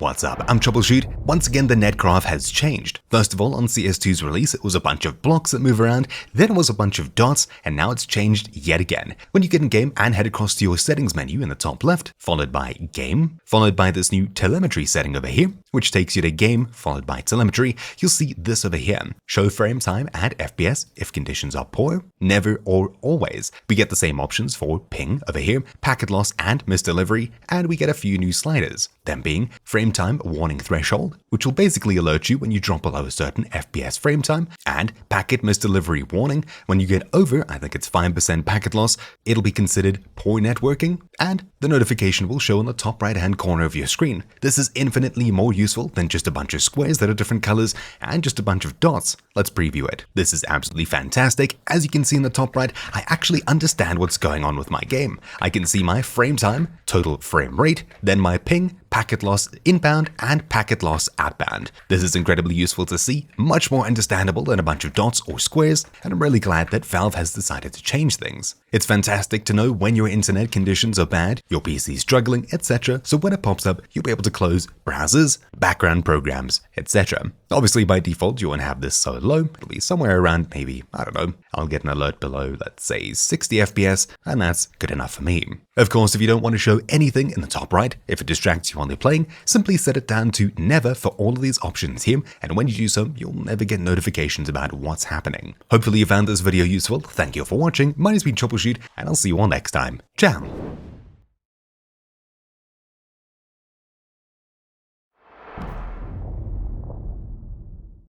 What's up? I'm Troubleshoot. Once again, the netgraph has changed. First of all, on CS2's release, it was a bunch of blocks that move around, then it was a bunch of dots, and now it's changed yet again. When you get in game and head across to your settings menu in the top left, followed by game, followed by this new telemetry setting over here, which takes you to game, followed by telemetry, you'll see this over here. Show frame time and FPS if conditions are poor, never or always. We get the same options for ping over here, packet loss and misdelivery, and we get a few new sliders. Them being frame time warning threshold, which will basically alert you when you drop below a certain FPS frame time, and packet misdelivery warning. When you get over, I think it's 5% packet loss, it'll be considered poor networking, and the notification will show in the top right hand corner of your screen. This is infinitely more useful than just a bunch of squares that are different colors and just a bunch of dots. Let's preview it. This is absolutely fantastic. As you can see in the top right, I actually understand what's going on with my game. I can see my frame time, total frame rate, then my ping, packet loss inbound, and packet loss outbound. This is incredibly useful to see, much more understandable than a bunch of dots or squares, and I'm really glad that Valve has decided to change things. It's fantastic to know when your internet conditions are bad, your PC's struggling, etc. So when it pops up, you'll be able to close browsers, background programs, etc. Obviously, by default, you won't have this so low. It'll be somewhere around maybe, I don't know, I'll get an alert below, let's say 60 FPS, and that's good enough for me. Of course, if you don't want to show anything in the top right, if it distracts you while you're playing, simply set it down to never for all of these options here, and when you do so, you'll never get notifications about what's happening. Hopefully you found this video useful. Thank you for watching. My name's been Troubleshoot, and I'll see you all next time. Ciao!